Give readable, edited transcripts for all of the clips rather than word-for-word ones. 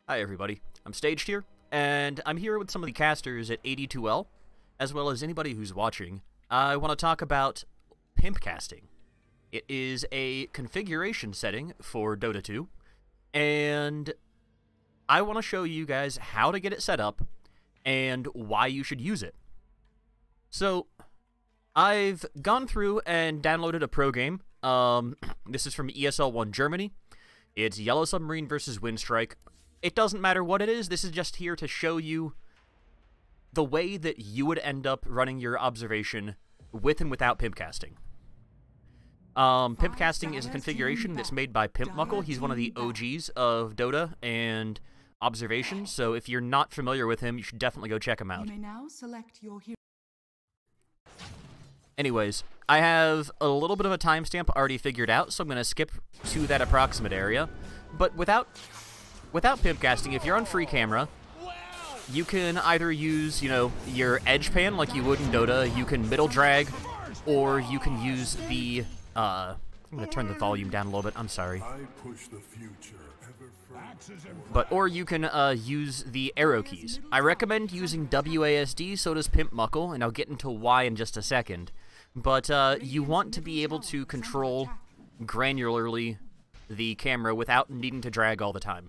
Hi everybody, I'm Staged here, and I'm here with some of the casters at 82L, as well as anybody who's watching. I want to talk about Pimpcasting. It is a configuration setting for Dota 2, and I want to show you guys how to get it set up, and why you should use it. So, I've gone through and downloaded a pro game. This is from ESL1 Germany. It's Yellow Submarine versus Windstrike. It doesn't matter what it is, this is just here to show you the way that you would end up running your observation with and without Pimpcasting. Pimpcasting is a configuration that's made by Pimpmuckl. He's one of the OGs of Dota and observation, so if you're not familiar with him, you should definitely go check him out. You may now select your hero. Anyways, I have a little bit of a timestamp already figured out, so I'm going to skip to that approximate area. But without Pimpcasting, if you're on free camera, you can either use, your edge pan like you would in Dota, you can middle drag, or you can use the, I'm going to turn the volume down a little bit, I'm sorry. Or you can use the arrow keys. I recommend using WASD, so does Pimpmuckl, and I'll get into why in just a second. But you want to be able to control granularly the camera without needing to drag all the time.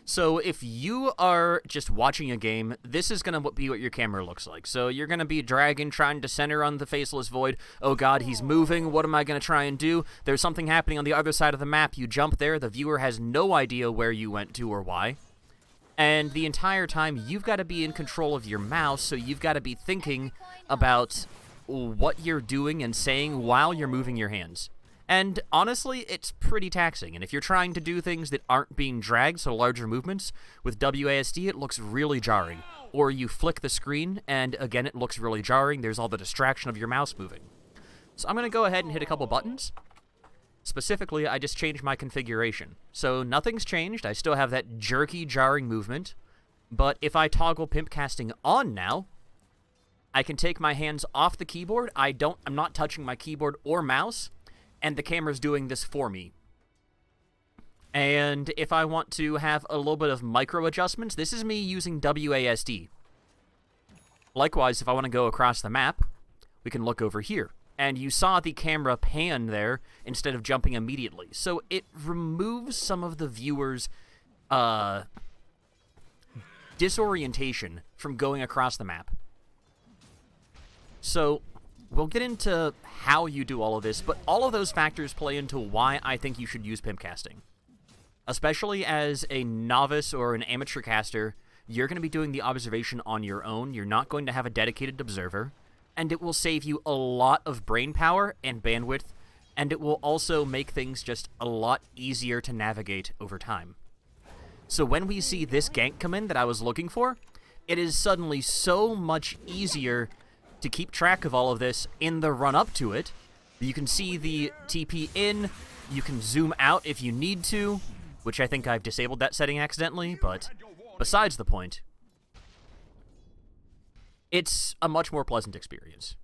So if you are just watching a game, this is going to be what your camera looks like. So you're going to be dragging, trying to center on the faceless void. Oh god, he's moving. What am I going to try and do? There's something happening on the other side of the map. You jump there. The viewer has no idea where you went to or why. And the entire time, you've got to be in control of your mouse, so you've got to be thinking about what you're doing and saying while you're moving your hands. And honestly, it's pretty taxing, and if you're trying to do things that aren't being dragged, so larger movements, with WASD it looks really jarring. Or you flick the screen, and again it looks really jarring, there's all the distraction of your mouse moving. So I'm going to go ahead and hit a couple buttons. Specifically, I just changed my configuration. So nothing's changed, I still have that jerky, jarring movement, but if I toggle Pimpcasting on now, I can take my hands off the keyboard, I'm not touching my keyboard or mouse, and the camera's doing this for me. And if I want to have a little bit of micro adjustments, this is me using WASD. Likewise, if I want to go across the map, we can look over here. And you saw the camera pan there instead of jumping immediately. So it removes some of the viewer's disorientation from going across the map. So we'll get into how you do all of this, but all of those factors play into why I think you should use Pimpcasting. Especially as a novice or an amateur caster, you're going to be doing the observation on your own, you're not going to have a dedicated observer, and it will save you a lot of brain power and bandwidth, and it will also make things just a lot easier to navigate over time. So when we see this gank come in that I was looking for, it is suddenly so much easier to keep track of all of this in the run-up to it. You can see the TP in, you can zoom out if you need to, which I think I've disabled that setting accidentally, but besides the point, it's a much more pleasant experience.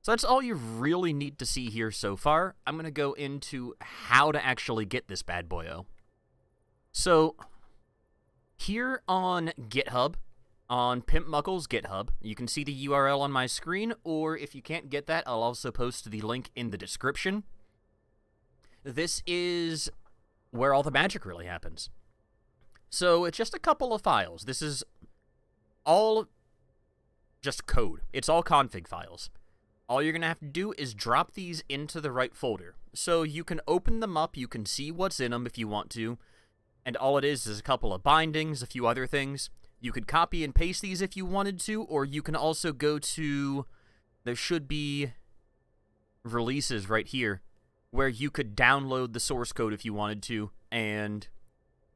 So that's all you really need to see here so far. I'm going to go into how to actually get this bad boyo. So, here on GitHub, on Pimpmuckl's GitHub, you can see the URL on my screen, or if you can't get that, I'll also post the link in the description. This is where all the magic really happens. So it's just a couple of files. This is all just code. It's all config files. All you're going to have to do is drop these into the right folder. So you can open them up, you can see what's in them if you want to, and all it is a couple of bindings, a few other things. You could copy and paste these if you wanted to, or you can also go to, there should be releases right here, where you could download the source code if you wanted to, and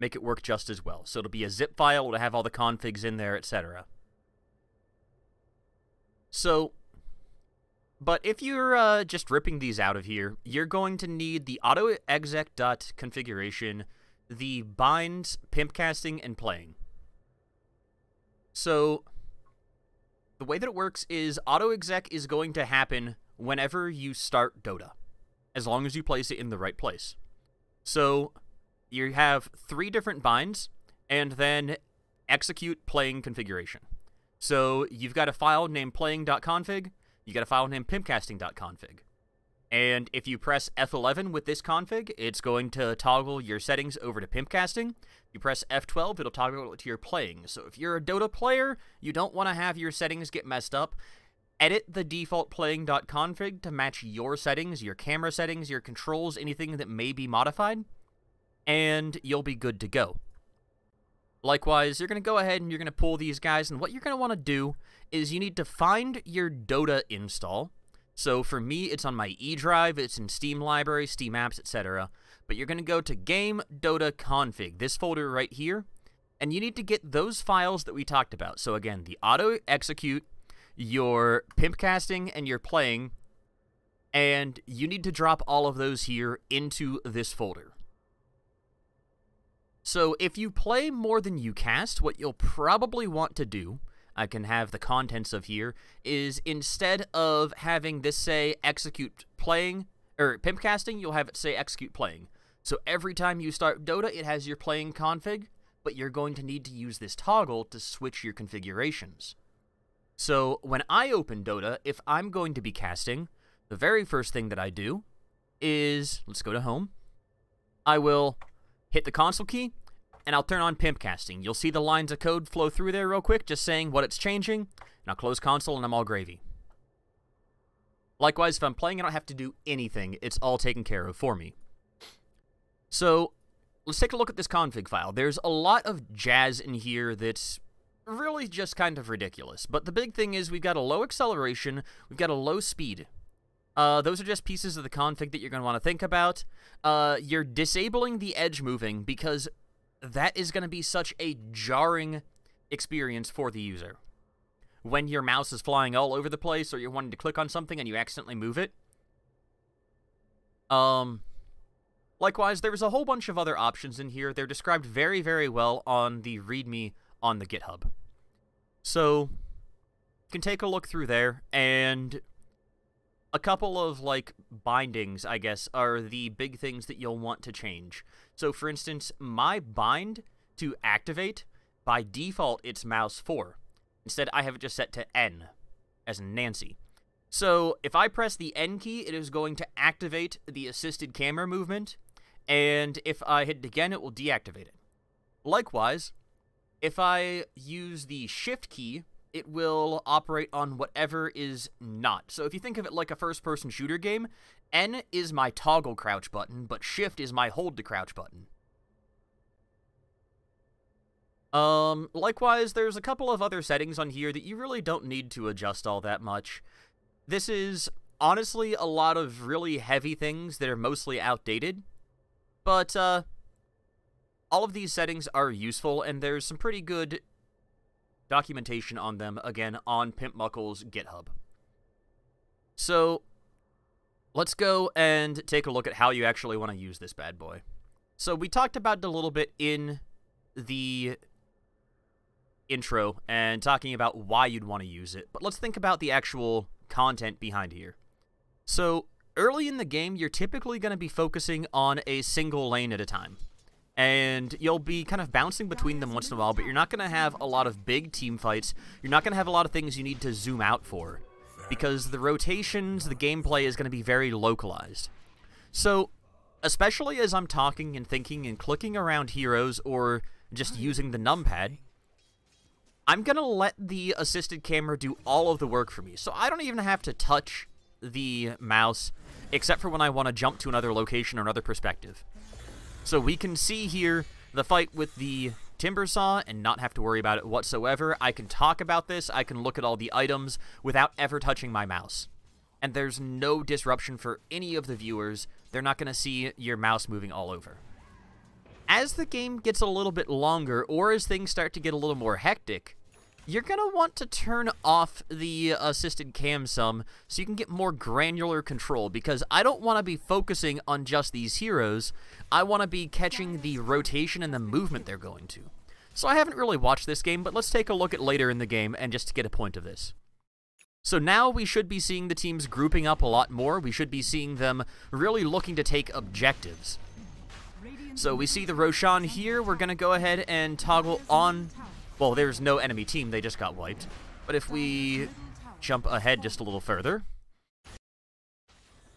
make it work just as well. So it'll be a zip file, it'll have all the configs in there, etc. So, but if you're just ripping these out of here, you're going to need the autoexec.configuration, the binds, Pimpcasting, and playing. So, the way that it works is autoexec is going to happen whenever you start Dota, as long as you place it in the right place. So, you have 3 different binds. and then execute playing configuration. So you've got a file named playing.config, you got a file named pimpcasting.config. And if you press F11 with this config, it's going to toggle your settings over to Pimpcasting. If you press F12, it'll toggle it to your playing. So if you're a Dota player, you don't want to have your settings get messed up, edit the default playing.config to match your settings, your camera settings, your controls, anything that may be modified, and you'll be good to go. Likewise, you're going to go ahead and you're going to pull these guys, and what you're going to want to do is you need to find your Dota install. So for me, it's on my E drive, it's in Steam library, Steam apps, etc. But you're going to go to game Dota config, this folder right here, and you need to get those files that we talked about. So again, the auto execute, your pimpcasting, and your playing, and you need to drop all of those here into this folder. So if you play more than you cast, what you'll probably want to do, I can have the contents of here, is instead of having this say execute playing, or pimpcasting, you'll have it say execute playing. So every time you start Dota, it has your playing config, but you're going to need to use this toggle to switch your configurations. So when I open Dota, if I'm going to be casting, the very first thing that I do is, let's go to home, I will hit the console key, and I'll turn on Pimpcasting. You'll see the lines of code flow through there real quick, just saying what it's changing, and I'll close console, and I'm all gravy. Likewise, if I'm playing, I don't have to do anything. It's all taken care of for me. So, let's take a look at this config file. There's a lot of jazz in here that's really just kind of ridiculous, but the big thing is we've got a low acceleration, we've got a low speed. Those are just pieces of the config that you're going to want to think about. You're disabling the edge moving because that is going to be such a jarring experience for the user. When your mouse is flying all over the place or you're wanting to click on something and you accidentally move it. Likewise, there's a whole bunch of other options in here. They're described very, very well on the README on the GitHub. So, you can take a look through there, and a couple of, like, bindings, I guess, are the big things that you'll want to change. So, for instance, my bind to activate, by default, it's mouse 4. Instead, I have it just set to N, as in Nancy. So, if I press the N key, it is going to activate the assisted camera movement, and if I hit it again, it will deactivate it. Likewise, if I use the Shift key, it will operate on whatever is not. So if you think of it like a first-person shooter game, N is my toggle crouch button, but Shift is my hold to crouch button. Likewise, there's a couple of other settings on here that you really don't need to adjust all that much. This is, honestly, a lot of really heavy things that are mostly outdated, but, all of these settings are useful, and there's some pretty good documentation on them, again, on Pimpmuckl's GitHub. So, let's go and take a look at how you actually want to use this bad boy. So, we talked about it a little bit in the intro, and talking about why you'd want to use it, but let's think about the actual content behind here. So, early in the game, you're typically going to be focusing on a single lane at a time. And you'll be kind of bouncing between them once in a while, but you're not going to have a lot of big team fights. You're not going to have a lot of things you need to zoom out for, because the rotations, the gameplay is going to be very localized. So, especially as I'm talking and thinking and clicking around heroes or just using the numpad, I'm going to let the assisted camera do all of the work for me. So I don't even have to touch the mouse, except for when I want to jump to another location or another perspective. So we can see here the fight with the timber saw and not have to worry about it whatsoever. I can talk about this, I can look at all the items without ever touching my mouse. And there's no disruption for any of the viewers. They're not going to see your mouse moving all over. As the game gets a little bit longer, or as things start to get a little more hectic, you're going to want to turn off the assisted cam some so you can get more granular control, because I don't want to be focusing on just these heroes. I want to be catching the rotation and the movement they're going to. So I haven't really watched this game, but let's take a look at later in the game and just to get a point of this. So now we should be seeing the teams grouping up a lot more. We should be seeing them really looking to take objectives. So we see the Roshan here. We're going to go ahead and toggle on... Well, there's no enemy team. They just got wiped. But if we jump ahead just a little further...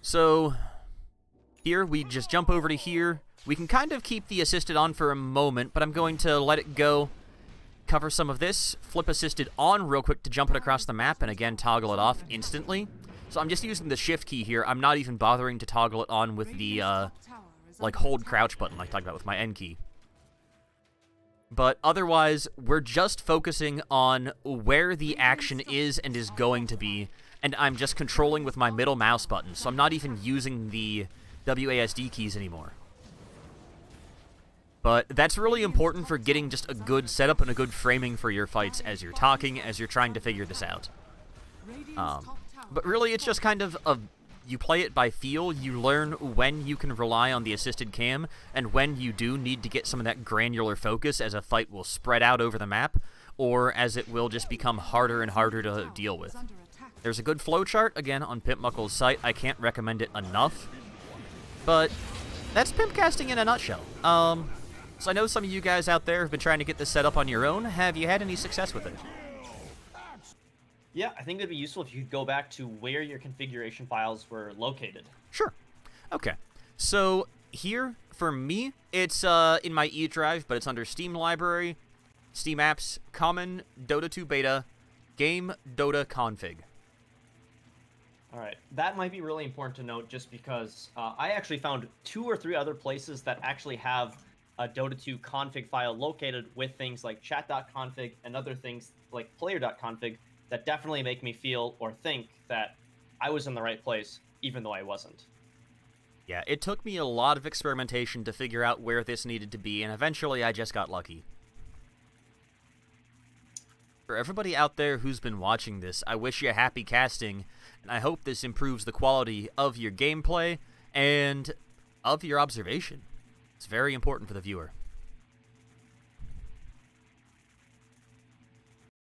So here, we just jump over to here. We can kind of keep the assisted on for a moment, but I'm going to let it go, cover some of this, flip assisted on real quick to jump it across the map, and again, toggle it off instantly. So I'm just using the shift key here. I'm not even bothering to toggle it on with the, like, hold crouch button like I talked about with my N key. But otherwise, we're just focusing on where the action is and is going to be, and I'm just controlling with my middle mouse button, so I'm not even using the WASD keys anymore. But that's really important for getting just a good setup and a good framing for your fights as you're talking, as you're trying to figure this out. But really, it's just kind of you play it by feel. You learn when you can rely on the assisted cam, and when you do need to get some of that granular focus as a fight will spread out over the map, or as it will just become harder and harder to deal with. There's a good flowchart, again, on Pimpmuckl's site. I can't recommend it enough. But that's Pimpcasting in a nutshell. So I know some of you guys out there have been trying to get this set up on your own. Have you had any success with it? Yeah, I think it'd be useful if you could go back to where your configuration files were located. Sure. Okay. So here, for me, it's in my E drive, but it's under Steam Library, Steam Apps, Common, Dota 2 Beta, Game, Dota Config. Alright, that might be really important to note just because I actually found 2 or 3 other places that actually have a Dota 2 config file located with things like chat.config and other things like player.config that definitely make me feel or think that I was in the right place, even though I wasn't. Yeah, it took me a lot of experimentation to figure out where this needed to be, and eventually I just got lucky. For everybody out there who's been watching this, I wish you happy casting, and I hope this improves the quality of your gameplay and of your observation. It's very important for the viewer.